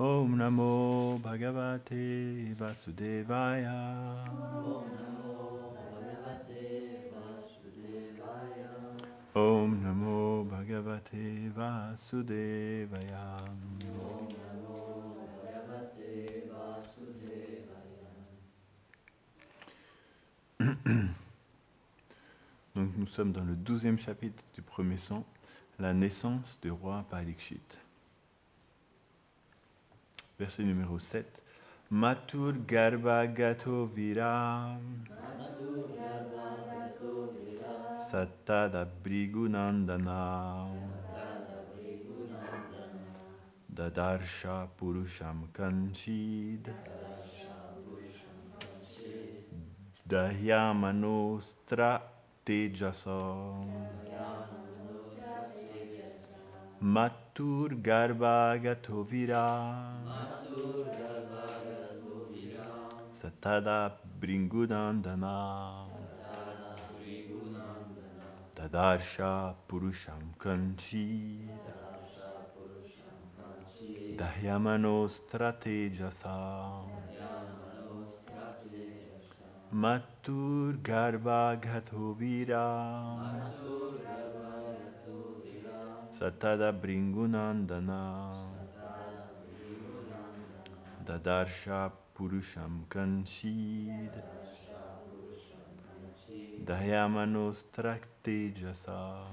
Om Namo Bhagavate Vasudevaya. Om Namo Bhagavate Vasudevaya. Donc nous sommes dans le 12e chapitre du premier cent, la naissance du roi Parikshit. Verset numéro 7. Matur Garbha Gato Viram Satada Brigunandana Dadarsha Purusham Kanchid Dahyamanostra Tejasa Matur Garbha Gato Viram Satada Brigunandana Dadarsha Purusham Kanchid Dahyamanostra Tejasa Matur Garbha Gato Vira Satada Bringunandana Dadarsha Purusham Kanchid Dahyamanostra Tejasa.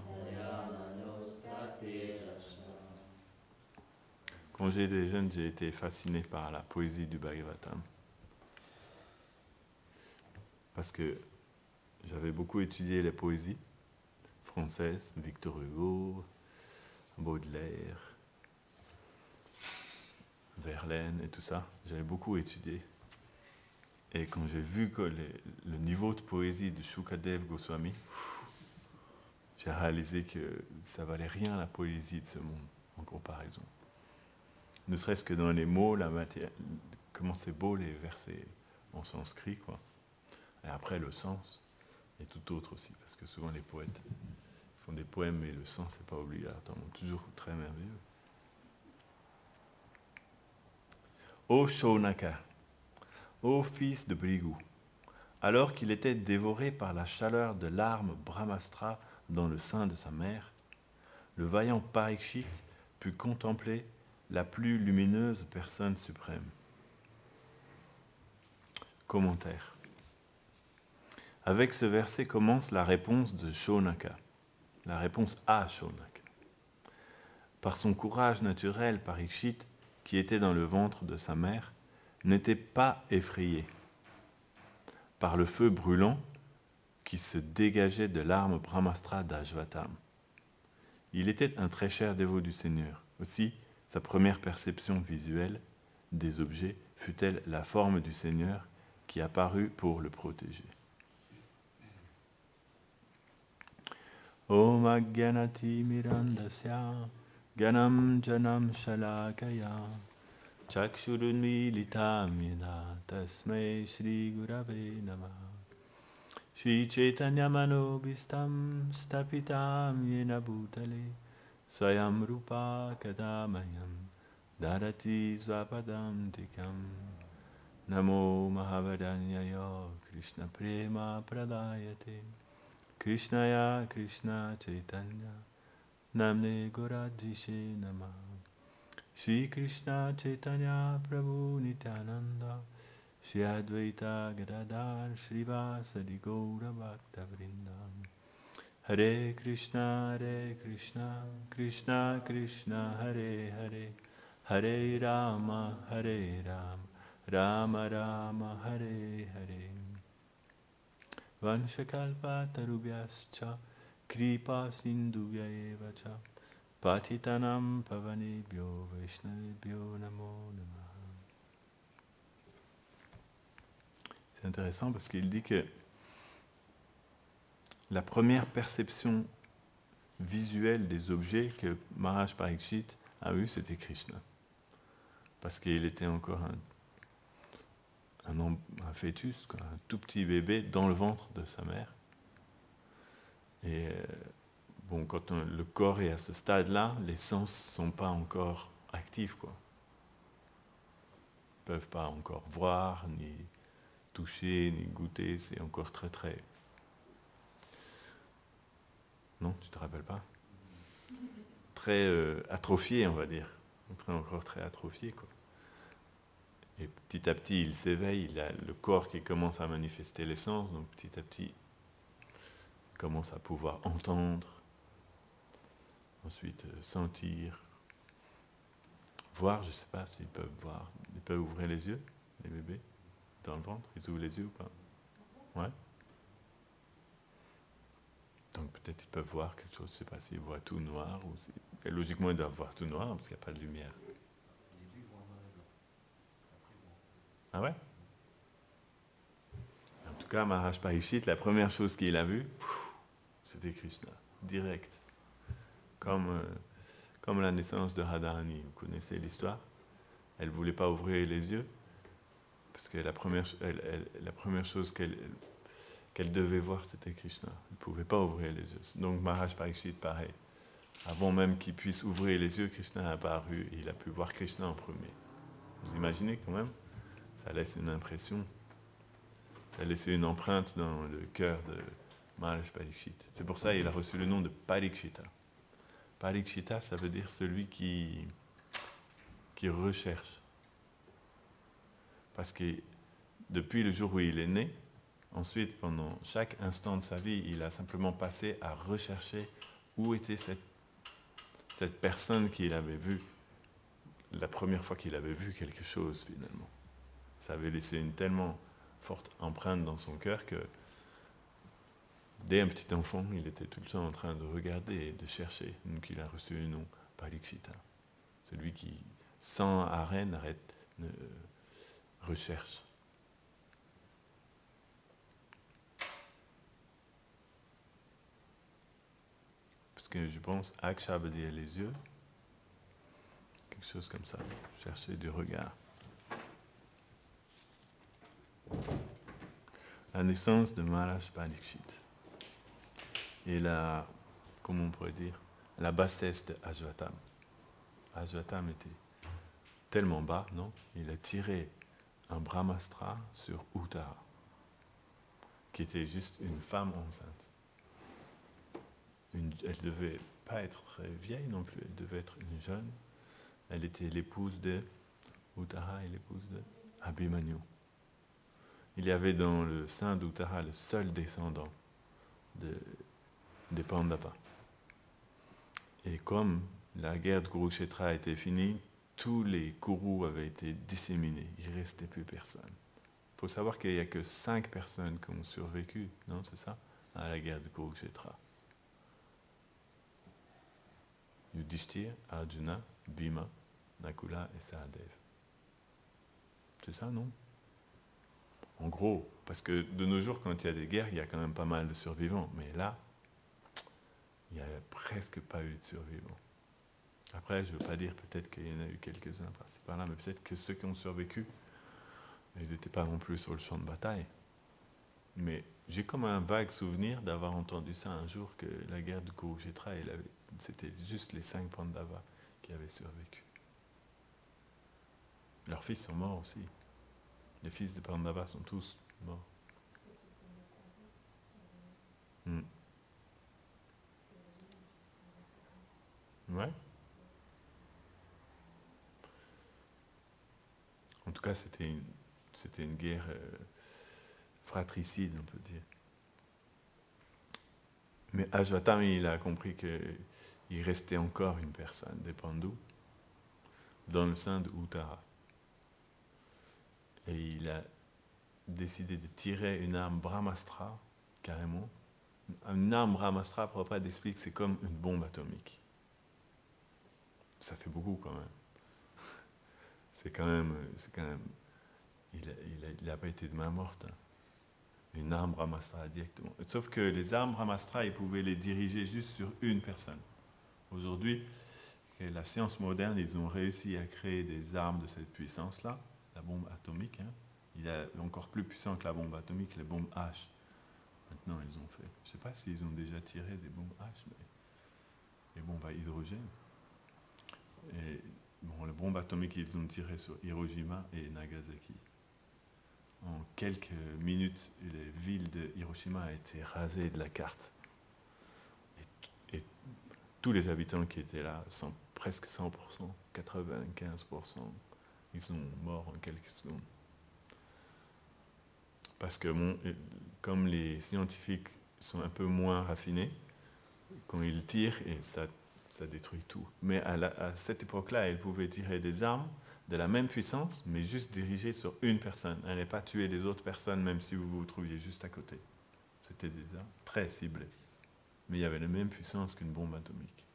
Quand j'étais jeune, j'ai été fasciné par la poésie du Bhagavatam. Parce que j'avais beaucoup étudié les poésies françaises, Victor Hugo, Baudelaire, Verlaine et tout ça. J'avais beaucoup étudié. Et quand j'ai vu que le niveau de poésie de Shukadev Goswami, j'ai réalisé que ça valait rien la poésie de ce monde en comparaison. Ne serait-ce que dans les mots, la matière, comment c'est beau les versets en sanskrit, quoi. Et après le sens est tout autre aussi, parce que souvent les poètes font des poèmes, mais le sens n'est pas obligatoirement toujours très merveilleux. Ô Shaunaka, ô fils de Brigu, alors qu'il était dévoré par la chaleur de l'arme Brahmastra dans le sein de sa mère, le vaillant Parikshit put contempler la plus lumineuse personne suprême. Commentaire. Avec ce verset commence la réponse de Shaunaka, la réponse à Shaunaka. Par son courage naturel, Parikshit, qui était dans le ventre de sa mère, n'était pas effrayé par le feu brûlant qui se dégageait de l'arme Brahmastra d'Ashvatam. Il était un très cher dévot du Seigneur. Aussi, sa première perception visuelle des objets fut-elle la forme du Seigneur qui apparut pour le protéger. Om Agyanati Mirandasya Ganam Janam Shalakaya Chakshurunmilitam Yena Tasmai Shri Gurave Namah Shri Chaitanya Manobhistam Stapitam Yena Bhutale Swayam Rupa Kadamayam Darati Svapadam Tikam Namo Mahavadanyaya Krishna Prema Pradayate Krishnaya Krishna Chaitanya Namne Goradishe Namah Shri Krishna Chaitanya Prabhu Nityananda Shri Advaita Gadadhar Shrivasadi Gaura Bhakta Vrindam Hare Krishna Krishna Krishna Hare Hare Hare Rama Rama Rama Hare Hare Vanshakalpa Tarubhyascha Kripa Sindhubhya Evacha Patitanam Pavanebhyo Vaishnavebhyo Namo Namah. C'est intéressant parce qu'il dit que la première perception visuelle des objets que Maharaj Parikshit a eu, c'était Krishna. Parce qu'il était encore un fœtus, quoi, un tout petit bébé dans le ventre de sa mère. Et bon, quand le corps est à ce stade-là, les sens ne sont pas encore actifs, quoi. peuvent pas encore voir, ni toucher, ni goûter, c'est encore très très... Non, tu te rappelles pas? Très atrophié, on va dire. Encore très atrophié, quoi. Et petit à petit, il s'éveille, il a le corps qui commence à manifester les sens, donc petit à petit, il commence à pouvoir entendre, ensuite sentir, voir, je ne sais pas s'ils peuvent voir. Ils peuvent ouvrir les yeux, les bébés, dans le ventre, ils ouvrent les yeux ou pas? Ouais. Donc peut-être ils peuvent voir quelque chose, je ne sais pas s'ils voient tout noir, ou et logiquement ils doivent voir tout noir, parce qu'il n'y a pas de lumière. Ah ouais? En tout cas, Maharaj Parikshit, la première chose qu'il a vue, c'était Krishna, direct. Comme la naissance de Radharani, vous connaissez l'histoire? Elle ne voulait pas ouvrir les yeux, parce que la première chose qu'elle devait voir, c'était Krishna. Elle ne pouvait pas ouvrir les yeux. Donc Maharaj Parikshit, pareil. Avant même qu'il puisse ouvrir les yeux, Krishna est apparu et il a pu voir Krishna en premier. Vous imaginez quand même? Ça laisse une impression, ça a laissé une empreinte dans le cœur de Maharaj Parikshit. C'est pour ça qu'il a reçu le nom de Parikshita. Parikshita, ça veut dire celui qui recherche. Parce que depuis le jour où il est né, ensuite, pendant chaque instant de sa vie, il a simplement passé à rechercher où était cette personne qu'il avait vue, la première fois qu'il avait vu quelque chose finalement. Ça avait laissé une tellement forte empreinte dans son cœur que dès un petit enfant, il était tout le temps en train de regarder et de chercher. Donc il a reçu le nom Parikshita. Celui qui, sans arrêt, recherche. Parce que je pense, Aksha veut dire les yeux. Quelque chose comme ça. Chercher du regard. La naissance de Maharaj Parikshit. Et la, comment on pourrait dire, la bassesse de Ashvatam. Ashvatam était tellement bas, non? Il a tiré un brahmastra sur Uttara, qui était juste une femme enceinte. Elle ne devait pas être très vieille non plus, elle devait être une jeune. Elle était l'épouse de Uttara et l'épouse de Abhimanyu. Il y avait dans le sein d'Uttara le seul descendant des Pandavas. Et comme la guerre de Kurukshetra était finie, tous les Kurus avaient été disséminés, il ne restait plus personne. Il faut savoir qu'il n'y a que 5 personnes qui ont survécu, non, c'est ça, à la guerre de Kurukshetra. Yudhishthir, Arjuna, Bhima, Nakula et Sahadev. C'est ça, non? En gros, parce que de nos jours, quand il y a des guerres, il y a quand même pas mal de survivants. Mais là, il n'y a presque pas eu de survivants. Après, je ne veux pas dire peut-être qu'il y en a eu quelques-uns par-ci par-là, mais peut-être que ceux qui ont survécu, ils n'étaient pas non plus sur le champ de bataille. Mais j'ai comme un vague souvenir d'avoir entendu ça un jour, que la guerre de Kurukshetra, c'était juste les 5 Pandavas qui avaient survécu. Leurs fils sont morts aussi. Les fils de Pandavas sont tous morts. Ouais. En tout cas, c'était une guerre fratricide, on peut dire. Mais Ashvatam, il a compris qu'il restait encore une personne, des Pandus, dans le sein de Uttara. Et il a décidé de tirer une arme Brahmastra, carrément. Une arme Brahmastra, Prabhupada explique que c'est comme une bombe atomique. Ça fait beaucoup quand même. C'est quand même, il n'a pas été de main morte. Hein. Une arme Brahmastra directement. Sauf que les armes Brahmastra, ils pouvaient les diriger juste sur une personne. Aujourd'hui, la science moderne, ils ont réussi à créer des armes de cette puissance-là, la bombe atomique. Hein. Il est encore plus puissant que la bombe atomique, les bombes H. Maintenant, ils ont fait. Je ne sais pas s'ils ont déjà tiré des bombes H, mais les bombes à hydrogène. Et bon, le bombe atomique qu'ils ont tiré sur Hiroshima et Nagasaki. En quelques minutes, la ville de Hiroshima a été rasée de la carte. Et tous les habitants qui étaient là, presque 100%, 95%, ils sont morts en quelques secondes. Parce que comme les scientifiques sont un peu moins raffinés, quand ils tirent, et ça détruit tout. Mais à cette époque-là, ils pouvaient tirer des armes de la même puissance, mais juste dirigées sur une personne. Elle n'est pas tuer les autres personnes, même si vous vous trouviez juste à côté. C'était des armes très ciblées. Mais il y avait la même puissance qu'une bombe atomique.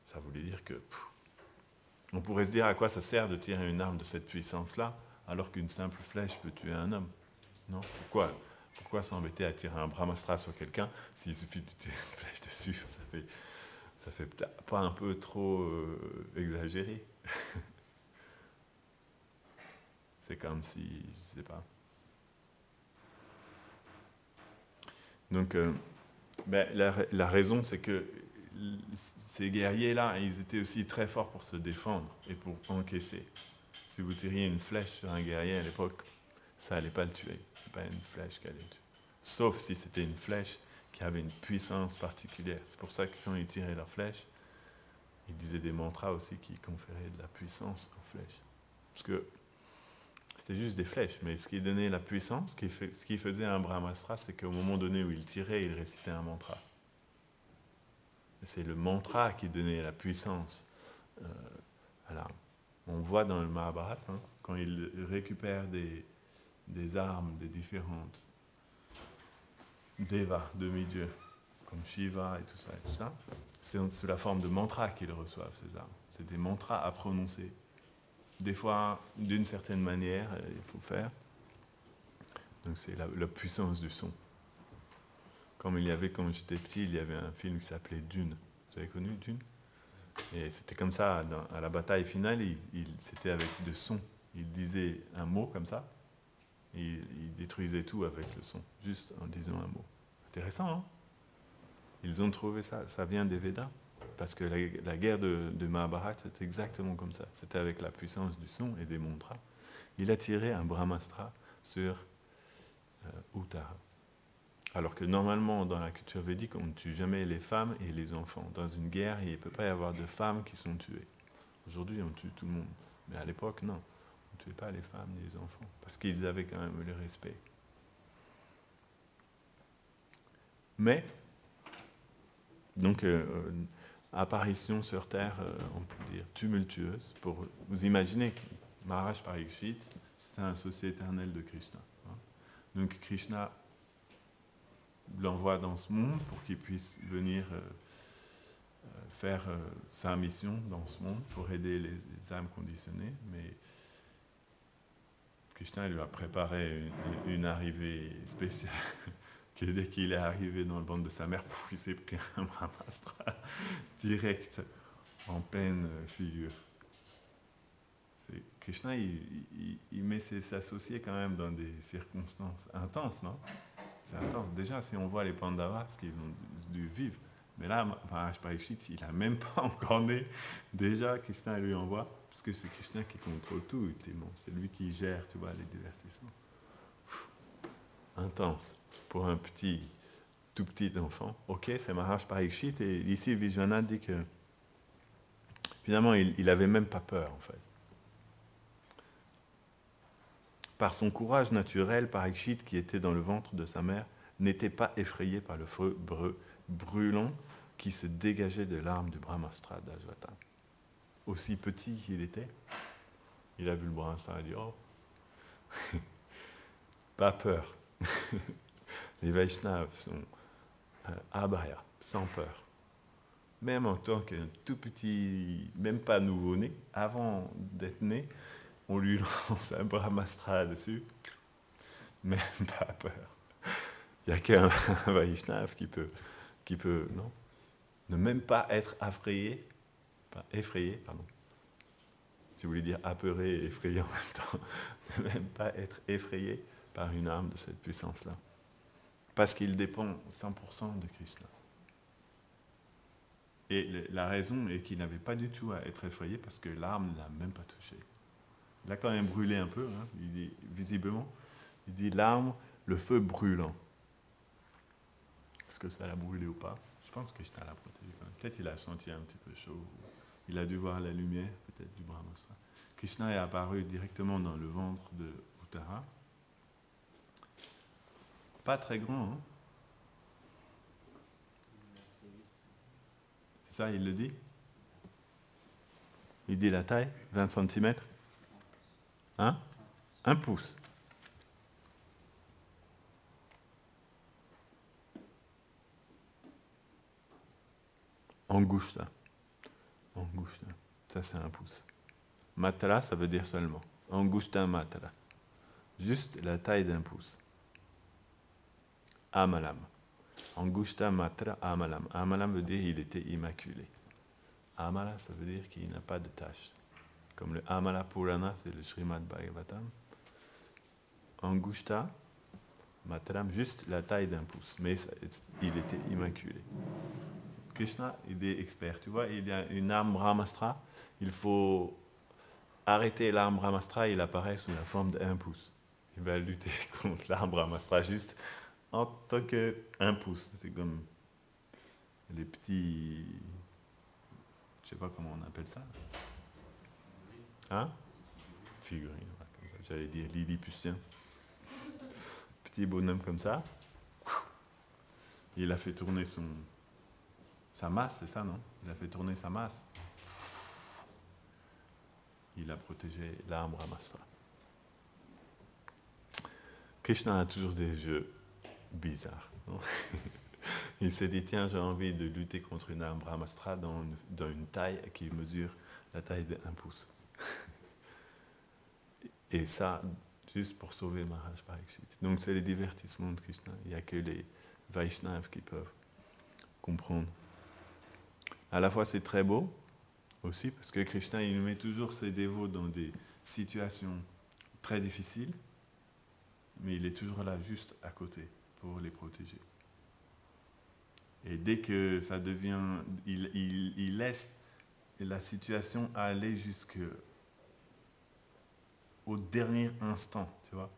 Ça voulait dire que... on pourrait se dire à quoi ça sert de tirer une arme de cette puissance-là, alors qu'une simple flèche peut tuer un homme. Non ? Pourquoi s'embêter à tirer un Brahmastra sur quelqu'un s'il suffit de tirer une flèche dessus? Ça fait pas un peu trop exagéré. C'est comme si, je sais pas. Donc, la raison, c'est que ces guerriers-là, ils étaient aussi très forts pour se défendre et pour encaisser. Si vous tiriez une flèche sur un guerrier à l'époque, ça n'allait pas le tuer. C'est pas une flèche qui allait le tuer. Sauf si c'était une flèche qui avait une puissance particulière. C'est pour ça que quand ils tiraient leur flèche, ils disaient des mantras aussi qui conféraient de la puissance aux flèches. Parce que c'était juste des flèches, mais ce qui donnait la puissance, ce qui faisait un Brahmastra, c'est qu'au moment donné où il tirait, il récitait un mantra. Et c'est le mantra qui donnait la puissance à l'arme. On voit dans le Mahabharata, quand il récupère des armes des différentes devas, demi-dieux, comme Shiva et tout ça, c'est sous la forme de mantras qu'ils reçoivent ces armes. C'est des mantras à prononcer. Des fois, d'une certaine manière, il faut faire. Donc c'est la puissance du son. Comme quand j'étais petit, il y avait un film qui s'appelait Dune. Vous avez connu Dune? Et c'était comme ça, à la bataille finale, c'était avec le son. Il disait un mot comme ça, et il détruisait tout avec le son, juste en disant un mot. Intéressant, hein? Ils ont trouvé ça vient des Védas. Parce que la guerre de Mahabharata, c'était exactement comme ça. C'était avec la puissance du son et des mantras. Il a tiré un Brahmastra sur Uttara. Alors que normalement, dans la culture védique, on ne tue jamais les femmes et les enfants. Dans une guerre, il ne peut pas y avoir de femmes qui sont tuées. Aujourd'hui, on tue tout le monde. Mais à l'époque, non. On ne tuait pas les femmes et les enfants. Parce qu'ils avaient quand même le respect. Mais, donc... apparition sur Terre, on peut dire, tumultueuse. Pour vous imaginer, Maharaj Parikshit, c'était un associé éternel de Krishna. Donc Krishna l'envoie dans ce monde pour qu'il puisse venir faire sa mission dans ce monde pour aider les âmes conditionnées. Mais Krishna lui a préparé une arrivée spéciale. Que dès qu'il est arrivé dans le ventre de sa mère, il s'est pris un Brahmastra direct en pleine figure. Krishna, il met ses associés quand même dans des circonstances intenses, non? C'est intense. Déjà, si on voit les Pandavas, ce qu'ils ont dû vivre, mais là, Maharaj Parikshit, il n'a même pas encore né. Déjà, Krishna lui envoie, parce que c'est Krishna qui contrôle tout, ultimement. C'est lui qui gère, tu vois, les divertissements. Intense. Pour un tout petit enfant. Ok, c'est Maharaj Parikshit, et ici Vishwanath dit que finalement il n'avait même pas peur en fait. Par son courage naturel, Parikshit, qui était dans le ventre de sa mère, n'était pas effrayé par le feu brûlant qui se dégageait de l'arme du Brahmastra d'Ajvata. Aussi petit qu'il était, il a vu le Brahmastra et a dit « Oh, pas peur !» Les Vaishnavas sont abhaya, sans peur. Même en tant qu'un tout petit, même pas nouveau-né, avant d'être né, on lui lance un Brahmastra dessus, même pas peur. Il n'y a qu'un Vaishnav qui peut, non, ne même pas être effrayé, pardon. Je voulais dire apeuré et effrayé en même temps, ne même pas être effrayé par une arme de cette puissance-là. Parce qu'il dépend 100% de Krishna. Et la raison est qu'il n'avait pas du tout à être effrayé parce que l'arme ne l'a même pas touché. Il a quand même brûlé un peu, hein, il dit, visiblement. Il dit l'arme, le feu brûlant. Est-ce que ça l'a brûlé ou pas? Je pense que Krishna l'a protégé quand même. Peut-être qu'il a senti un petit peu chaud. Il a dû voir la lumière, peut-être, du Brahmastra. Krishna est apparu directement dans le ventre de Uttara. Pas très grand, hein? C'est ça, il le dit? Il dit la taille, 20 cm? Hein? 1 pouce. Angushta. Angushta. Ça, c'est 1 pouce. Matala, ça veut dire seulement. Angushta matala. Juste la taille d'1 pouce. Amalam. Angushta matra amalam. Amalam veut dire qu'il était immaculé. Amala, ça veut dire qu'il n'a pas de tache. Comme le Amala Purana, c'est le Srimad Bhagavatam. Angushta matram, juste la taille d'1 pouce. Mais il était immaculé. Krishna, il est expert. Tu vois, il y a une arme Brahmastra. Il faut arrêter l'arme Brahmastra, il apparaît sous la forme d'1 pouce. Il va lutter contre l'arme Brahmastra juste en tant que 1 pouce. C'est comme les petits... Je sais pas comment on appelle ça. Hein? Figurine, voilà, comme ça. J'allais dire Lilliputien. Petit bonhomme comme ça. Il a fait tourner sa masse, c'est ça, non? Il a fait tourner sa masse. Il a protégé l'arme Brahmastra. Krishna a toujours des jeux bizarres. Non? Il s'est dit, tiens, j'ai envie de lutter contre une arme Brahmastra dans une taille qui mesure la taille de 1 pouce. Et ça, juste pour sauver Maharaj Parikshit. Donc c'est les divertissements de Krishna. Il n'y a que les Vaishnavas qui peuvent comprendre. À la fois c'est très beau aussi, parce que Krishna il met toujours ses dévots dans des situations très difficiles, mais il est toujours là juste à côté pour les protéger. Et dès que ça devient... Il laisse la situation aller jusqu'au dernier instant, tu vois.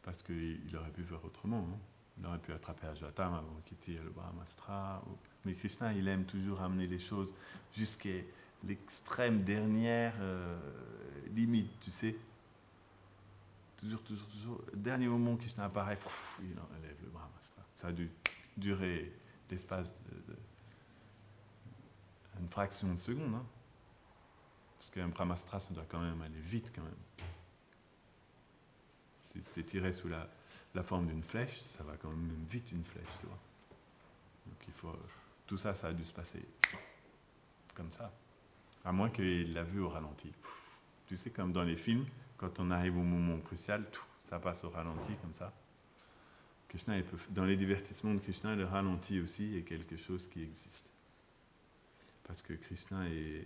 Parce qu'il aurait pu faire autrement. Hein. Il aurait pu attraper Ajvatama avant qu'il tire le Brahmastra. Mais Krishna, il aime toujours amener les choses jusqu'à l'extrême dernière limite, tu sais. Toujours. Dernier moment, Krishna apparaît, il enlève le Brahmastra. Ça a dû durer l'espace une fraction de seconde. Hein. Parce qu'un Brahmastra, ça doit quand même aller vite quand même. Si c'est tiré sous la forme d'une flèche, ça va quand même vite une flèche, tu vois. Donc il faut... Tout ça, ça a dû se passer comme ça. À moins qu'il l'a vu au ralenti. Tu sais, comme dans les films, quand on arrive au moment crucial, ça passe au ralenti comme ça. Krishna, dans les divertissements de Krishna, le ralenti aussi est quelque chose qui existe. Parce que Krishna est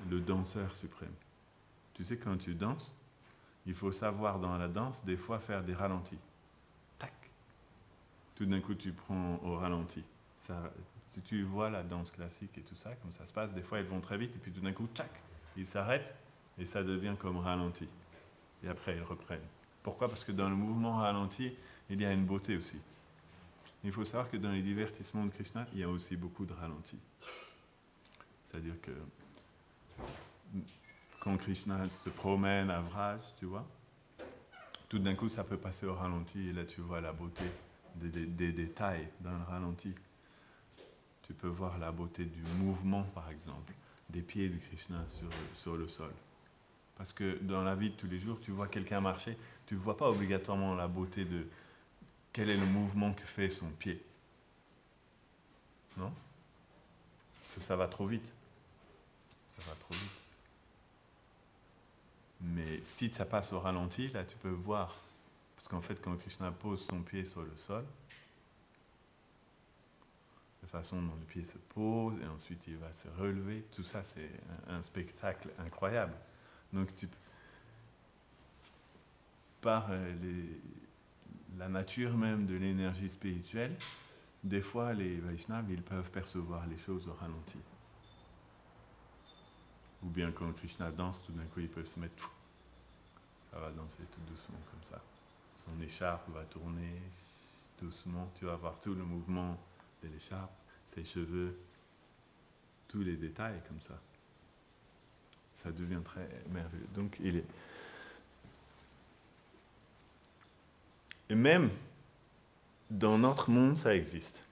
le danseur suprême. Tu sais, quand tu danses, il faut savoir dans la danse, des fois, faire des ralentis. Tac. Tout d'un coup, tu prends au ralenti. Ça, si tu vois la danse classique et tout ça, comme ça se passe, des fois, ils vont très vite, et puis tout d'un coup, tac, ils s'arrêtent, et ça devient comme ralenti. Et après, ils reprennent. Pourquoi? Parce que dans le mouvement ralenti, il y a une beauté aussi. Il faut savoir que dans les divertissements de Krishna, il y a aussi beaucoup de ralentis. C'est-à-dire que quand Krishna se promène à Vraj, tu vois, tout d'un coup ça peut passer au ralenti et là tu vois la beauté des détails dans le ralenti. Tu peux voir la beauté du mouvement, par exemple, des pieds de Krishna sur le sol. Parce que dans la vie de tous les jours, tu vois quelqu'un marcher, tu ne vois pas obligatoirement la beauté de quel est le mouvement que fait son pied. Non? Parce que ça va trop vite. Ça va trop vite. Mais si ça passe au ralenti, là tu peux voir. Parce qu'en fait, quand Krishna pose son pied sur le sol, la façon dont le pied se pose, et ensuite il va se relever, tout ça c'est un spectacle incroyable. Donc par la nature même de l'énergie spirituelle, des fois, les Vaishnavas, ils peuvent percevoir les choses au ralenti. Ou bien quand Krishna danse, tout d'un coup, ils peuvent se mettre... Ça va danser tout doucement comme ça. Son écharpe va tourner doucement. Tu vas voir tout le mouvement de l'écharpe, ses cheveux, tous les détails comme ça. Ça devient très merveilleux. Donc, il est... Et même dans notre monde, ça existe.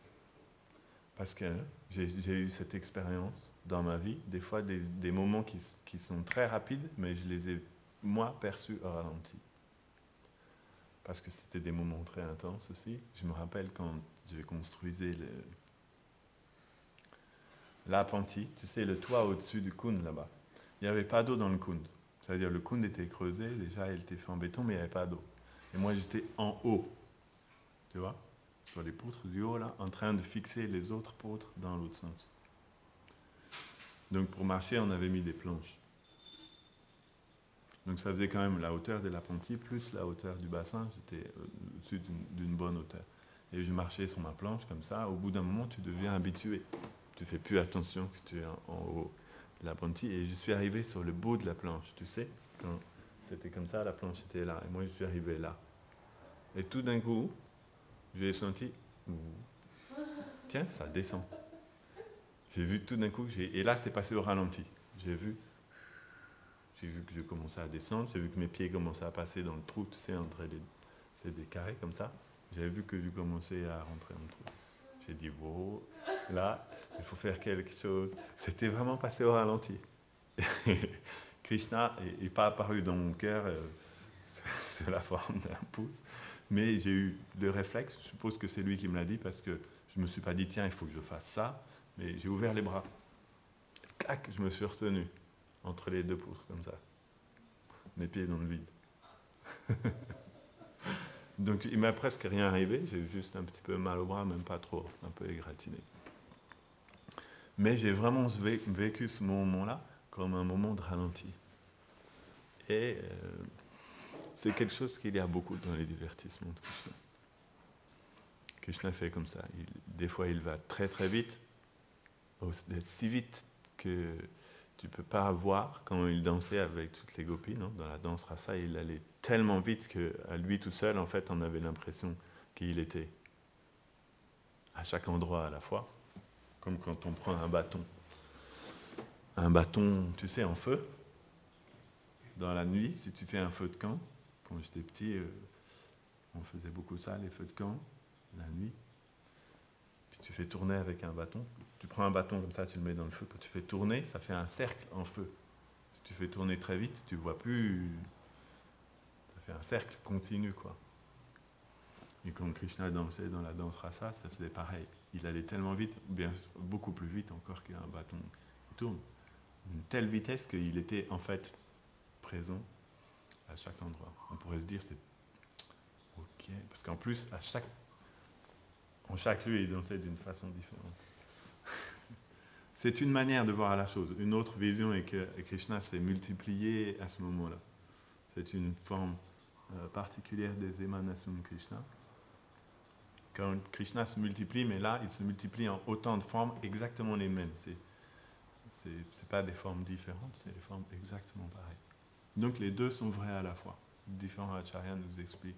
Parce que j'ai eu cette expérience dans ma vie, des fois des moments qui sont très rapides, mais je les ai, moi, perçus au ralenti. Parce que c'était des moments très intenses aussi. Je me rappelle quand je construisais l'appentis, tu sais, le toit au-dessus du Kund là-bas. Il n'y avait pas d'eau dans le Kund. C'est-à-dire le Kund était creusé, déjà il était fait en béton, mais il n'y avait pas d'eau. Et moi j'étais en haut, tu vois, sur les poutres du haut là, en train de fixer les autres poutres dans l'autre sens. Donc pour marcher, on avait mis des planches. Donc ça faisait quand même la hauteur de l'appentis plus la hauteur du bassin, j'étais au-dessus d'une bonne hauteur. Et je marchais sur ma planche comme ça, au bout d'un moment tu deviens habitué. Tu fais plus attention que tu es en haut de l'appentis. Et je suis arrivé sur le bout de la planche, tu sais, quand c'était comme ça, la planche était là, et moi je suis arrivé là. Et tout d'un coup, j'ai senti, tiens, ça descend. J'ai vu tout d'un coup, et là c'est passé au ralenti. J'ai vu que je commençais à descendre, j'ai vu que mes pieds commençaient à passer dans le trou, tu sais, entre les... C'est des carrés comme ça. J'avais vu que je commençais à rentrer dans le trou. J'ai dit, wow, là, il faut faire quelque chose. C'était vraiment passé au ralenti. Krishna n'est pas apparu dans mon cœur sous la forme d'un pouce, mais j'ai eu le réflexe, je suppose que c'est lui qui me l'a dit, parce que je ne me suis pas dit, tiens, il faut que je fasse ça, mais j'ai ouvert les bras. Clac, je me suis retenu entre les deux pouces, comme ça. Mes pieds dans le vide. Donc il m'a presque rien arrivé, j'ai eu juste un petit peu mal au bras, même pas trop, un peu égratigné. Mais j'ai vraiment vécu ce moment-là comme un moment de ralenti. Et c'est quelque chose qu'il y a beaucoup dans les divertissements de Krishna. Krishna fait comme ça. Des fois, il va très très vite, si vite que tu ne peux pas voir. Quand il dansait avec toutes les gopis, non, dans la danse rasa, il allait tellement vite qu'à lui tout seul, en fait, on avait l'impression qu'il était à chaque endroit à la fois. Comme quand on prend un bâton. Un bâton, tu sais, en feu. Dans la nuit, si tu fais un feu de camp, quand j'étais petit, on faisait beaucoup ça, les feux de camp, la nuit. Puis tu fais tourner avec un bâton. Tu prends un bâton comme ça, tu le mets dans le feu. Quand tu fais tourner, ça fait un cercle en feu. Si tu fais tourner très vite, tu ne vois plus. Ça fait un cercle continu, quoi. Et quand Krishna dansait dans la danse rasa, ça faisait pareil. Il allait tellement vite, bien beaucoup plus vite encore qu'un bâton qui tourne. Une telle vitesse qu'il était en fait présent à chaque endroit. On pourrait se dire c'est ok, parce qu'en plus en chaque lieu il dansait d'une façon différente. C'est une manière de voir la chose. Une autre vision est que Krishna s'est multiplié à ce moment-là. C'est une forme particulière des émanations de Krishna. Quand Krishna se multiplie, mais là, il se multiplie en autant de formes exactement les mêmes. C'est pas des formes différentes, c'est des formes exactement pareilles. Donc les deux sont vrais à la fois. Différents acharyas nous expliquent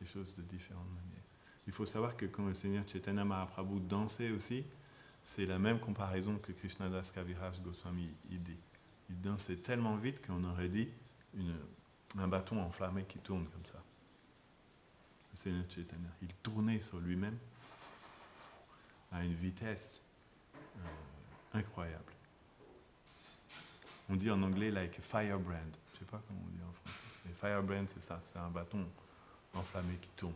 les choses de différentes manières. Il faut savoir que quand le Seigneur Chaitanya Mahaprabhu dansait aussi, c'est la même comparaison que Krishnadas Kaviraj Goswami il dit. Il dansait tellement vite qu'on aurait dit un bâton enflammé qui tourne comme ça. Le Seigneur Chaitanya, il tournait sur lui-même à une vitesse incroyable. On dit en anglais like a firebrand. Je ne sais pas comment on dit en français. Mais firebrand, c'est ça, c'est un bâton enflammé qui tourne.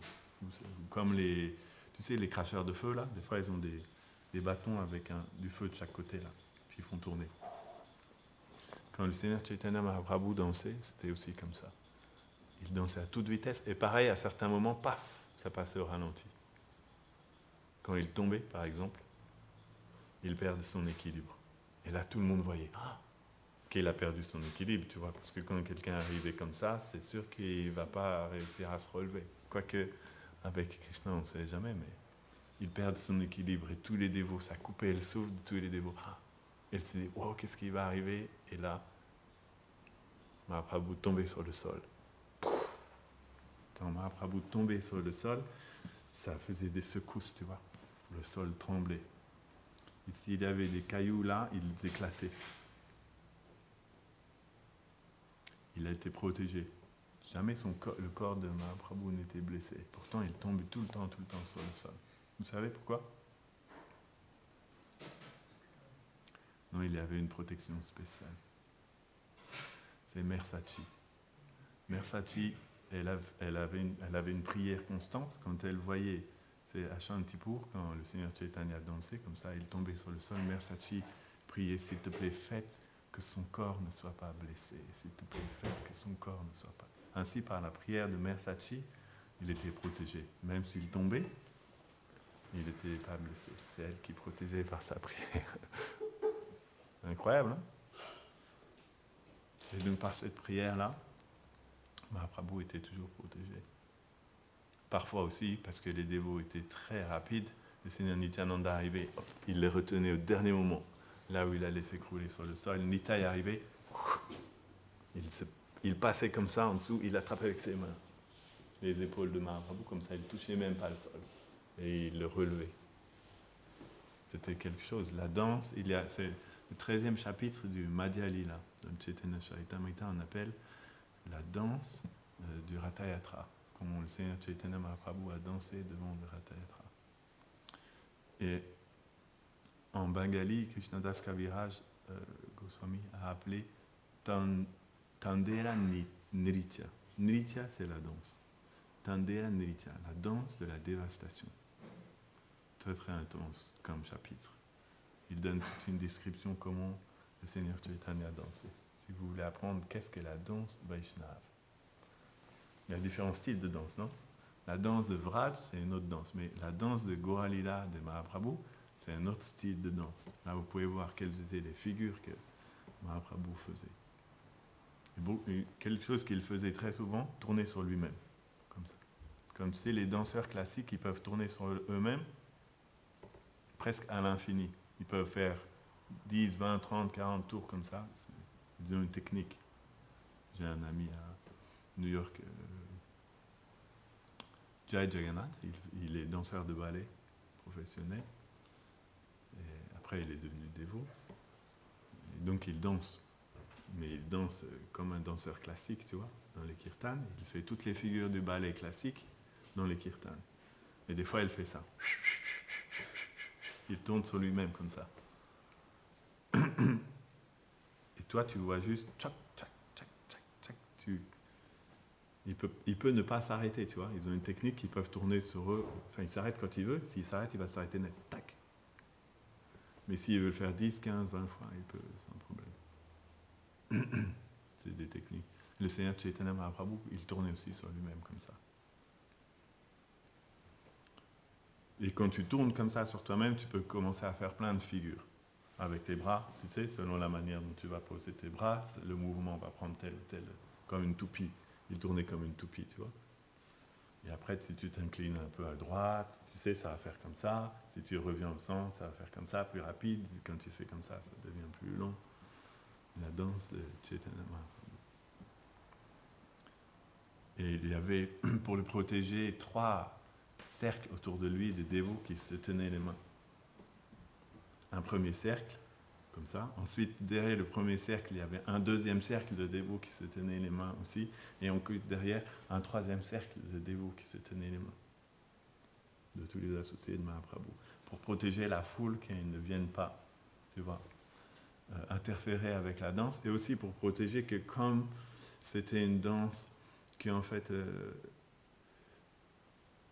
Comme tu sais, les cracheurs de feu, là, des fois ils ont des bâtons avec du feu de chaque côté, là, puis ils font tourner. Quand le Seigneur Chaitanya Mahaprabhu dansait, c'était aussi comme ça. Il dansait à toute vitesse, et pareil, à certains moments, paf, ça passait au ralenti. Quand il tombait, par exemple, il perdait son équilibre. Et là, tout le monde voyait qu'il a perdu son équilibre, tu vois, parce que quand quelqu'un arrivait comme ça, c'est sûr qu'il ne va pas réussir à se relever. Quoique, avec Krishna, on ne sait jamais, mais il perd son équilibre et tous les dévots, ça coupait le souffle de tous les dévots. Elle se dit, wow, qu'est-ce qui va arriver? Et là, Mahaprabhu tombait sur le sol. Quand Mahaprabhu tombait sur le sol, ça faisait des secousses, tu vois. Le sol tremblait. Et s'il y avait des cailloux là, ils éclataient. Il a été protégé. Jamais le corps de Mahaprabhu n'était blessé. Pourtant, il tombait tout le temps sur le sol. Vous savez pourquoi? Non, il y avait une protection spéciale. C'est Mère Sachi. Mère Sachi, elle avait une prière constante. Quand elle voyait, c'est à Shantipur, quand le Seigneur Chaitanya dansait, comme ça, il tombait sur le sol. Mère Sachi priait, s'il te plaît, faites que son corps ne soit pas blessé. S'il te plaît, faites que son corps ne soit pas. Ainsi, par la prière de Mère Sachi, il était protégé. Même s'il tombait, il n'était pas blessé. C'est elle qui protégeait par sa prière. Incroyable, hein? Et donc par cette prière-là, Mahaprabhu était toujours protégé. Parfois aussi, parce que les dévots étaient très rapides, le Seigneur Nityananda arrivait, hop, il les retenait au dernier moment, là où il allait s'écrouler sur le sol. Nitya est arrivé, il passait comme ça en dessous, il attrapait avec ses mains les épaules de Mahaprabhu, comme ça, il ne touchait même pas le sol. Et il le relevait. C'était quelque chose. La danse, c'est le 13e chapitre du Madhya Lila, dans le Chaitanya Charitamrita, on appelle la danse du Ratha Yatra, comment le Seigneur Chaitanya Mahaprabhu a dansé devant le Ratha Yatra. Et en Bengali, Krishnadas Kaviraj Goswami a appelé Tandera Nritya. Nritya, c'est la danse. Tandera Nritya, la danse de la dévastation. Très très intense comme chapitre. Il donne toute une description comment le Seigneur Chaitanya a dansé. Si vous voulez apprendre qu'est-ce qu'est la danse Vaishnava. Il y a différents styles de danse, non? La danse de Vraj, c'est une autre danse, mais la danse de Gaura Lila de Mahaprabhu, c'est un autre style de danse. Là, vous pouvez voir quelles étaient les figures que Mahaprabhu faisait. Et quelque chose qu'il faisait très souvent, tourner sur lui-même, comme ça. Comme tu sais, les danseurs classiques, ils peuvent tourner sur eux-mêmes presque à l'infini. Ils peuvent faire 10, 20, 30, 40 tours comme ça. Ils ont une technique. J'ai un ami à New York, Jai Jagannath, il est danseur de ballet professionnel. Et après, il est devenu dévot. Et donc, il danse. Mais il danse comme un danseur classique, tu vois, dans les kirtans. Il fait toutes les figures du ballet classique dans les kirtans. Et des fois, il fait ça. Il tourne sur lui-même comme ça. Et toi, tu vois juste tchac, tchac, tchac, tchac, tchac. Il peut ne pas s'arrêter, tu vois. Ils ont une technique qu'ils peuvent tourner sur eux. Enfin, il s'arrête quand il veut. S'il s'arrête, il va s'arrêter net. Tac. Mais s'il veut le faire 10, 15, 20 fois, il peut sans problème. C'est des techniques. Le Seigneur Chaitanya Mahaprabhu, il tournait aussi sur lui-même comme ça. Et quand tu tournes comme ça sur toi-même, tu peux commencer à faire plein de figures. Avec tes bras, tu sais, selon la manière dont tu vas poser tes bras, le mouvement va prendre tel ou tel, comme une toupie. Il tournait comme une toupie, tu vois. Et après, si tu t'inclines un peu à droite, tu sais, ça va faire comme ça. Si tu reviens au centre, ça va faire comme ça, plus rapide. Quand tu fais comme ça devient plus long. La danse de Chaitanya Mahaprabhu. Et il y avait, pour le protéger, 3 cercles autour de lui, des dévots qui se tenaient les mains. Un premier cercle, comme ça. Ensuite, derrière le premier cercle, il y avait un deuxième cercle de dévots qui se tenaient les mains aussi. Et ensuite, derrière, un troisième cercle de dévots qui se tenaient les mains. De tous les associés de Mahaprabhu. Pour protéger la foule, qu'ils ne viennent pas, tu vois, interférer avec la danse. Et aussi pour protéger que comme c'était une danse qui, en fait,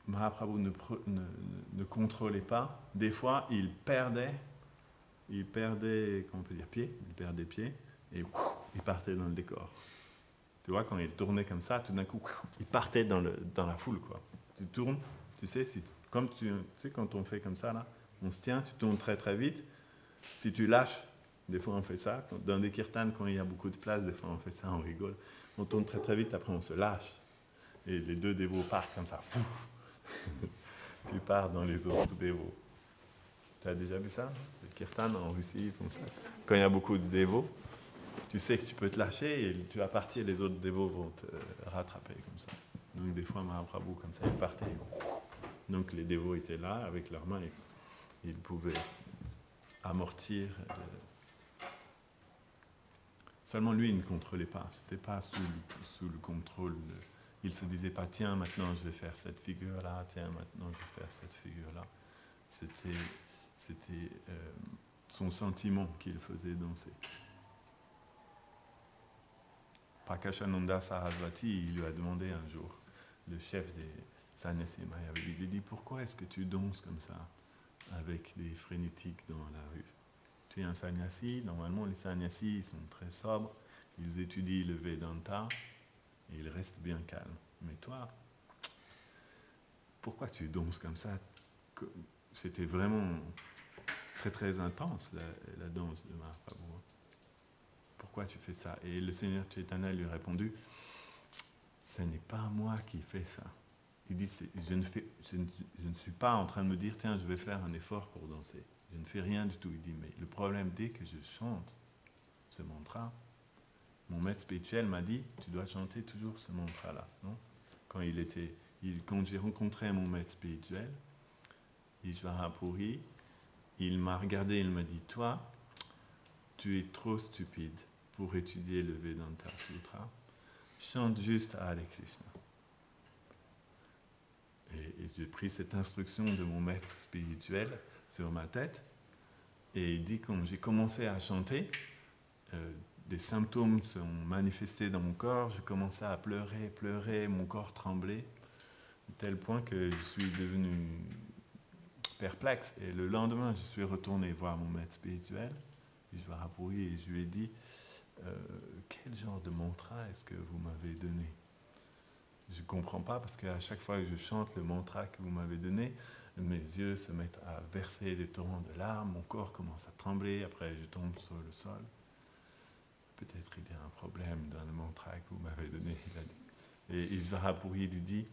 Mahaprabhu ne contrôlait pas, des fois, il perdait, comment on peut dire, pied, il perdait pied, et il partait dans le décor. Tu vois, quand il tournait comme ça, tout d'un coup, il partait dans la foule, quoi. Tu tournes, tu sais, comme tu sais, quand on fait comme ça, là, on se tient, tu tournes très très vite, si tu lâches, des fois on fait ça, dans des kirtans, quand il y a beaucoup de place, des fois on fait ça, on rigole, on tourne très très vite, après on se lâche, et les 2 dévots partent comme ça, tu pars dans les autres dévots. Tu as déjà vu ça? Le kirtan en Russie, ils font ça. Quand il y a beaucoup de dévots, tu sais que tu peux te lâcher et tu vas partir, les autres dévots vont te rattraper comme ça. Donc des fois, Mahaprabhu, comme ça, il partait. Donc les dévots étaient là, avec leurs mains, ils pouvaient amortir. Seulement lui, il ne contrôlait pas. Ce n'était pas sous le contrôle. Il ne se disait pas, tiens, maintenant je vais faire cette figure-là, tiens, maintenant je vais faire cette figure-là. C'était son sentiment qui le faisait danser. Prakashananda Sarasvati, il lui a demandé un jour, le chef des sannyasis Mayavadis, il lui dit, pourquoi est-ce que tu danses comme ça, avec des frénétiques dans la rue? Tu es un sannyasi, normalement les sannyasis ils sont très sobres, ils étudient le Vedanta et ils restent bien calmes. Mais toi, pourquoi tu danses comme ça? C'était vraiment très très intense la danse de Mahaprabhu. Pourquoi tu fais ça? Et le Seigneur Chaitanya lui a répondu, ce n'est pas moi qui fais ça. Il dit, je ne suis pas en train de me dire, tiens, je vais faire un effort pour danser. Je ne fais rien du tout. Il dit, mais le problème, dès que je chante ce mantra, mon maître spirituel m'a dit, tu dois chanter toujours ce mantra-là. Non? Quand j'ai rencontré mon maître spirituel, Ishvara Puri, il m'a regardé, il m'a dit, toi, tu es trop stupide pour étudier le Vedanta Sutra. Chante juste Hare Krishna. Et j'ai pris cette instruction de mon maître spirituel sur ma tête. Et il dit, quand j'ai commencé à chanter, des symptômes sont manifestés dans mon corps. Je commençais à pleurer, mon corps tremblait, à tel point que je suis devenu perplexe. Et le lendemain, je suis retourné voir mon maître spirituel, Ishvara Puri, et je lui ai dit, quel genre de mantra est-ce que vous m'avez donné? Je ne comprends pas, parce qu'à chaque fois que je chante le mantra que vous m'avez donné, mes yeux se mettent à verser des torrents de larmes, mon corps commence à trembler, après je tombe sur le sol. Peut-être il y a un problème dans le mantra que vous m'avez donné. Et Ishvara Puri lui dit,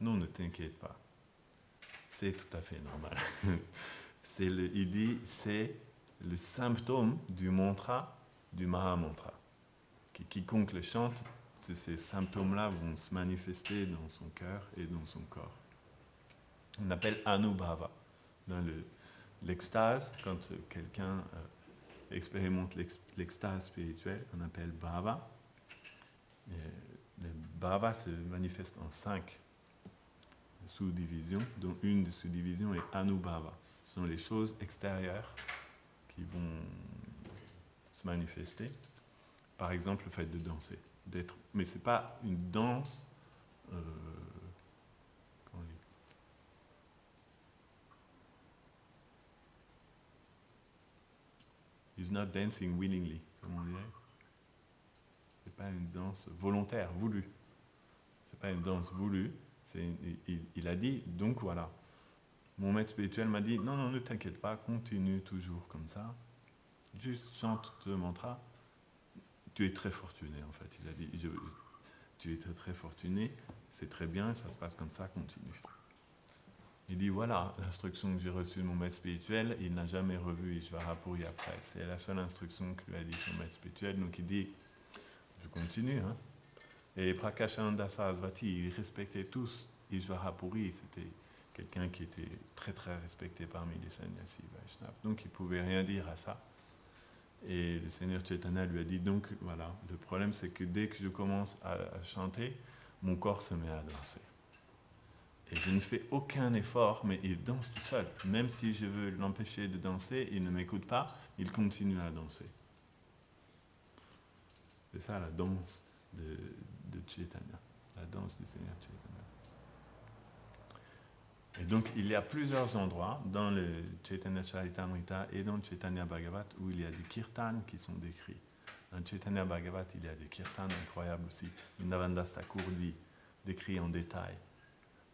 non, ne t'inquiète pas, c'est tout à fait normal. Il dit, c'est le symptôme du mantra, du Mahamantra. Quiconque le chante, ces symptômes-là vont se manifester dans son cœur et dans son corps. On appelle Anubhava. Dans l'extase, quand quelqu'un expérimente l'extase spirituelle, on appelle Bhava. Le Bhava se manifeste en 5 sous-divisions, dont une des sous-divisions est Anubhava. Ce sont les choses extérieures qui vont se manifester. Par exemple, le fait de danser. Mais ce n'est pas une danse comment on dit, he's not dancing willingly, comme on dirait. Ce n'est pas une danse volontaire, voulue. Ce n'est pas une danse voulue. Il a dit, donc voilà. Mon maître spirituel m'a dit, non, non, ne t'inquiète pas, continue toujours comme ça. Juste chante ce mantra. Tu es très fortuné, en fait. Il a dit, tu es très, très fortuné, c'est très bien, ça se passe comme ça, continue. Il dit, voilà, l'instruction que j'ai reçue de mon maître spirituel, il n'a jamais revu Ishvara Puri après. C'est la seule instruction que lui a dit son maître spirituel, donc il dit, je continue. Hein. Et Prakashananda Sarasvati, ils respectaient tous Ishvara Puri, c'était quelqu'un qui était très très respecté parmi les sannyasis Vaishnavas, donc il ne pouvait rien dire à ça. Et le Seigneur Chaitanya lui a dit, donc voilà, le problème c'est que dès que je commence à chanter, mon corps se met à danser. Et je ne fais aucun effort, mais il danse tout seul. Même si je veux l'empêcher de danser, il ne m'écoute pas, il continue à danser. C'est ça la danse de Chaitanya, la danse du Seigneur Chaitanya. Et donc il y a plusieurs endroits dans le Chaitanya Charitamrita et dans le Chaitanya Bhagavat où il y a des kirtans qui sont décrits. Dans le Chaitanya Bhagavat, il y a des kirtans incroyables aussi. Vrindavandas Thakur décrit en détail.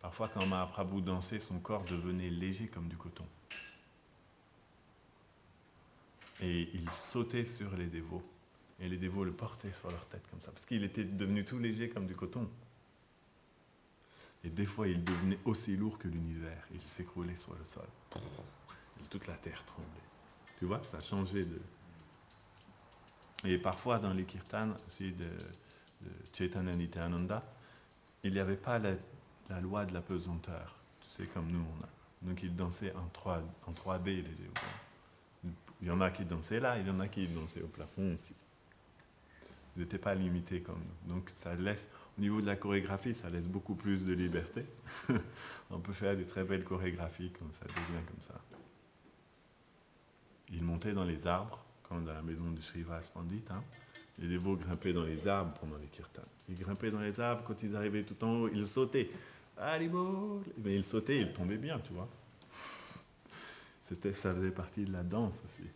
Parfois, quand Mahaprabhu dansait, son corps devenait léger comme du coton. Et il sautait sur les dévots. Et les dévots le portaient sur leur tête comme ça, parce qu'il était devenu tout léger comme du coton. Et des fois, il devenait aussi lourd que l'univers. Il s'écroulait sur le sol. Et toute la terre tremblait. Tu vois, ça a changé de... Et parfois, dans les kirtans aussi de Chaitanya Nityananda, il n'y avait pas la loi de la pesanteur. Tu sais, comme nous, on a. Donc, ils dansaient en 3D, les dévots. Il y en a qui dansaient là, il y en a qui dansaient au plafond aussi. Ils n'étaient pas limités comme nous. Donc, ça laisse, au niveau de la chorégraphie, ça laisse beaucoup plus de liberté. On peut faire des très belles chorégraphies quand ça devient comme ça. Ils montaient dans les arbres, comme dans la maison de Srivas Pandit. Hein. Les dévots grimpaient dans les arbres pendant les kirtans. Ils grimpaient dans les arbres, quand ils arrivaient tout en haut, ils sautaient. Haribol! Mais ils sautaient, ils tombaient bien, tu vois. Ça faisait partie de la danse aussi.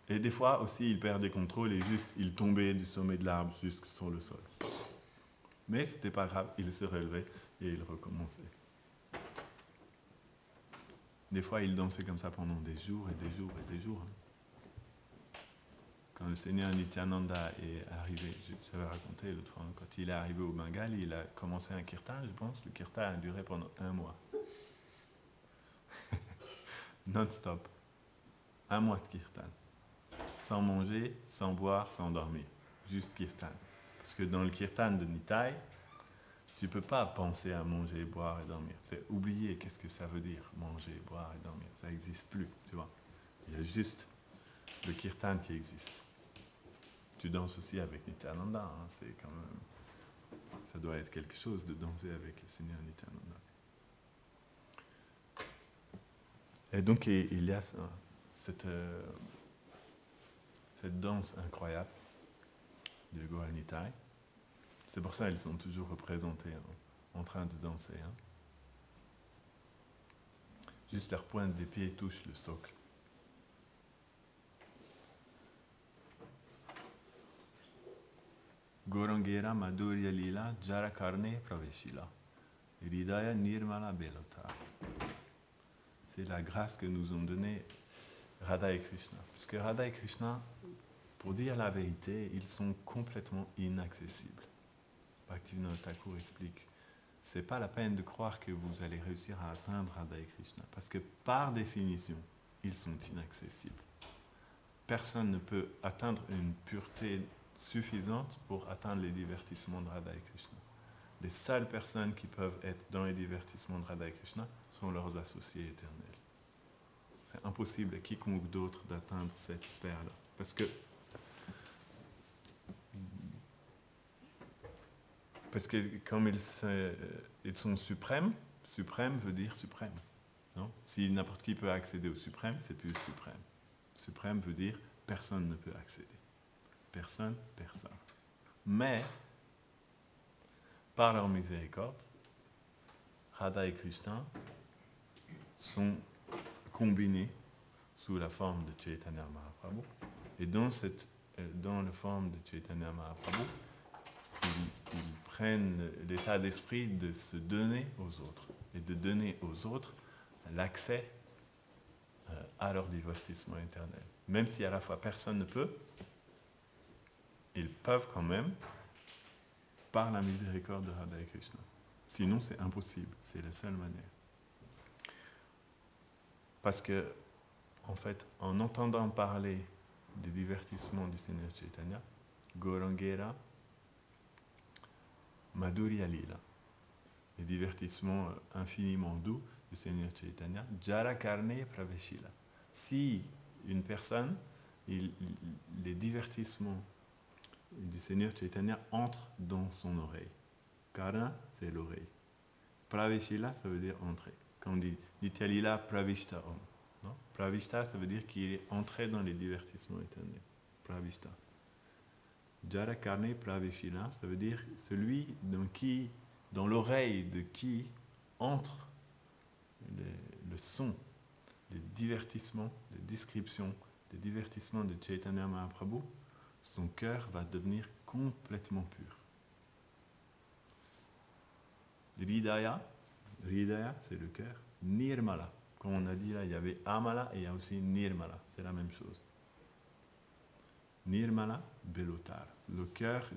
Et des fois aussi, ils perdaient contrôle et juste, ils tombaient du sommet de l'arbre jusque sur le sol. Mais c'était pas grave, ils se relevaient et ils recommençaient. Des fois, ils dansaient comme ça pendant des jours et des jours et des jours. Quand le Seigneur Nityananda est arrivé, j'avais raconté l'autre fois, quand il est arrivé au Bengale, il a commencé un kirtan, je pense. Le kirtan a duré pendant 1 mois. Non-stop. 1 mois de kirtan. Sans manger, sans boire, sans dormir. Juste kirtan. Parce que dans le kirtan de Nitai, tu ne peux pas penser à manger, boire et dormir. C'est oublier qu'est-ce que ça veut dire, manger, boire et dormir. Ça n'existe plus, tu vois. Il y a juste le kirtan qui existe. Tu danses aussi avec Nityananda, hein, c'est quand même... Ça doit être quelque chose de danser avec le Seigneur Nityananda. Et donc il y a cette danse incroyable de Gaura Nitai. C'est pour ça qu'ils sont toujours représentés en train de danser. Hein. Juste leur pointe des pieds touche le socle. Gorangera Madhurya Lila Jara Karne Praveshila Hridaya Nirmala Belota. C'est la grâce que nous ont donnée Radha et Krishna. Parce que Radha et Krishna, pour dire la vérité, ils sont complètement inaccessibles. Bhaktivinoda Thakur explique, c'est pas la peine de croire que vous allez réussir à atteindre Radha et Krishna, parce que par définition, ils sont inaccessibles. Personne ne peut atteindre une pureté suffisante pour atteindre les divertissements de Radha et Krishna. Les seules personnes qui peuvent être dans les divertissements de Radha et Krishna sont leurs associés éternels. C'est impossible à quiconque d'autre d'atteindre cette sphère-là, parce que comme ils sont suprêmes, suprême veut dire suprême. Non? Si n'importe qui peut accéder au suprême, c'est plus suprême. Suprême veut dire personne ne peut accéder. Personne. Mais, par leur miséricorde, Radha et Krishna sont combinés sous la forme de Chaitanya Mahaprabhu. Et dans la forme de Chaitanya Mahaprabhu, ils prennent l'état d'esprit de se donner aux autres et de donner aux autres l'accès à leur divertissement éternel. Même si à la fois personne ne peut, ils peuvent quand même par la miséricorde de Radha et Krishna. Sinon, c'est impossible. C'est la seule manière. Parce que, en fait, en entendant parler des divertissements du Seigneur Chaitanya, Gorangera, Madhurya Lila, les divertissements infiniment doux du Seigneur Chaitanya, Jara Karne Praveshila. Si une personne, les divertissements du Seigneur Chaitanya entrent dans son oreille. Karna, c'est l'oreille. Praveshila, ça veut dire entrer. Quand on dit Nityalila Pravishta Om. Non? Pravishta, ça veut dire qu'il est entré dans les divertissements éternels. Pravishta. Jara Karne Praveshila, ça veut dire celui dans l'oreille de qui entre le son des divertissements, des descriptions, des divertissements de Chaitanya Mahaprabhu, son cœur va devenir complètement pur. Hridaya, c'est le cœur. Nirmala, comme on a dit là, il y avait Amala et il y a aussi Nirmala, c'est la même chose. Nirmala Belotar, le cœur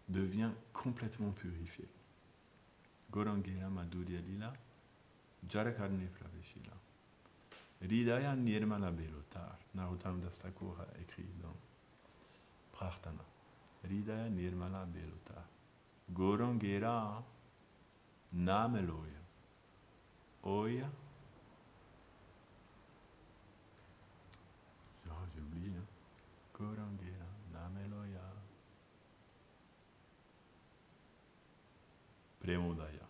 devient complètement purifié. Gorangera Madhurya Lila, Jarakarne Praveshila. Ridaya Nirmala Belotar, Narottam Das Thakur a écrit dans Prarthana. Ridaya Nirmala Belotar. Gorangera Nameloya. Oya. J'ai oublié. Hein. Gorangera Nameloya. Premodaya.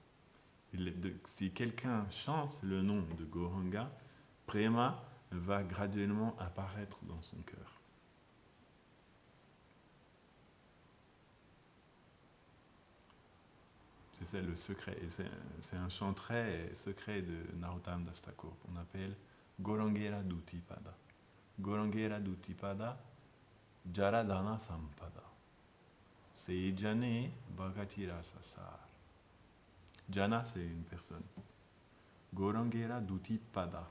Si quelqu'un chante le nom de Goranga, Prema va graduellement apparaître dans son cœur. C'est ça le secret. Et c'est un chant très secret de Narottam Das Thakur qu'on appelle Gorangera Dutipada. Gorangera Dutipada, Jaradana Sampada. C'est Jane Bhagatira Sasar. Jana, c'est une personne. Gorangera Dutipada.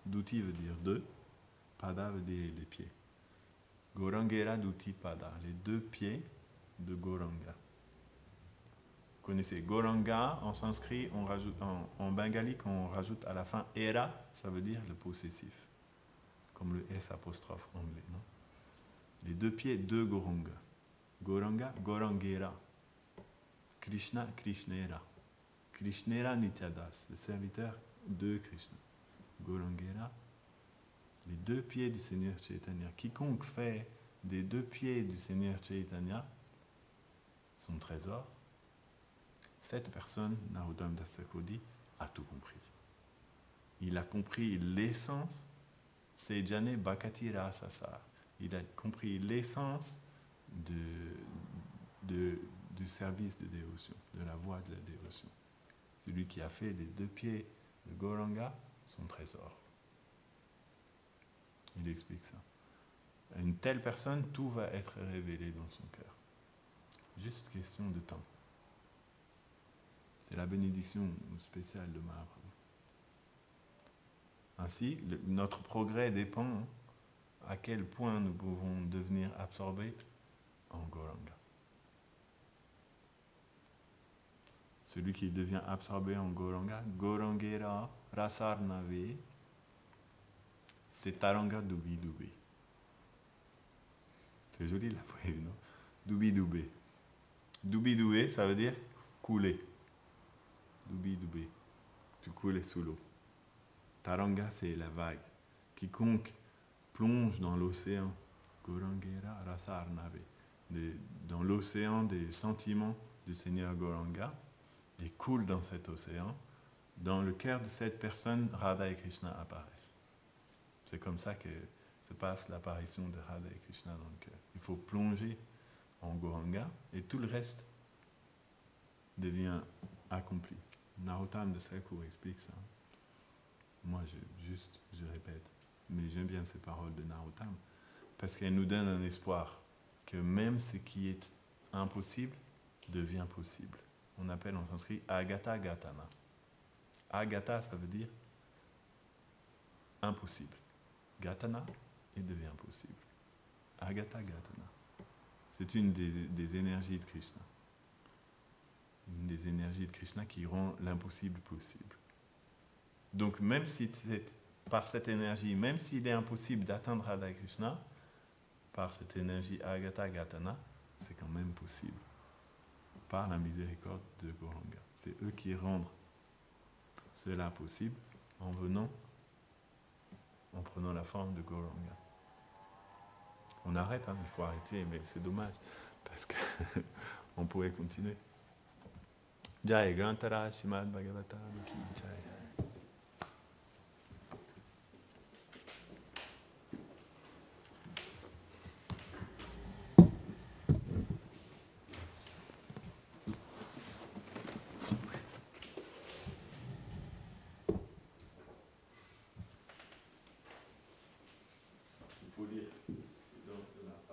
Duti veut dire deux, Pada veut dire les pieds. Gorangera Dutipada, les deux pieds de Goranga. Vous connaissez Goranga, en sanskrit, on rajoute, en bengali, quand on rajoute à la fin era, ça veut dire le possessif. Comme le S apostrophe anglais, non? Les deux pieds de Goranga. Goranga, Gorangera. Krishna, Krishnera. Krishnera Nityadas, le serviteur de Krishna. Gorangera, les deux pieds du Seigneur Chaitanya. Quiconque fait des deux pieds du Seigneur Chaitanya son trésor, cette personne, Narottam Das Thakur dit, a tout compris. Il a compris l'essence, c'est Jane Bhakati Rasasar. Il a compris l'essence du service de dévotion, de la voie de la dévotion. Celui qui a fait des deux pieds de Goranga son trésor. Il explique ça. À une telle personne, tout va être révélé dans son cœur. Juste question de temps. C'est la bénédiction spéciale de Mahaprabhu. Ainsi, notre progrès dépend à quel point nous pouvons devenir absorbés en Goranga. Celui qui devient absorbé en Goranga, Gorangera Rasarnave, c'est Taranga Dubi Dubi. C'est joli la phrase, non? Dubi Dubi. Dubi Dubi, ça veut dire couler. Dubi Dubi. Tu coules sous l'eau. Taranga, c'est la vague. Quiconque plonge dans l'océan, Gorangera Rasarnave, dans l'océan des sentiments du Seigneur Goranga, et coule dans cet océan, dans le cœur de cette personne, Radha et Krishna apparaissent. C'est comme ça que se passe l'apparition de Radha et Krishna dans le cœur. Il faut plonger en Goranga et tout le reste devient accompli. Narottam Das Thakur explique ça. Moi, je répète, mais j'aime bien ces paroles de Narottam parce qu'elles nous donnent un espoir que même ce qui est impossible devient possible. On appelle en sanskrit Agata Gatana. Agata, ça veut dire impossible. Gatana, il devient possible. Agata Gatana. C'est une des énergies de Krishna. Une des énergies de Krishna qui rend l'impossible possible. Donc même si par cette énergie, même s'il est impossible d'atteindre Radha Krishna, par cette énergie Agata Gatana, c'est quand même possible. Par la miséricorde de Goranga. C'est eux qui rendent cela possible en prenant la forme de Goranga. On arrête, hein, il faut arrêter, mais c'est dommage, parce qu'on pourrait continuer. Jai Grantara Srimad Bhagavatam Ki Jai.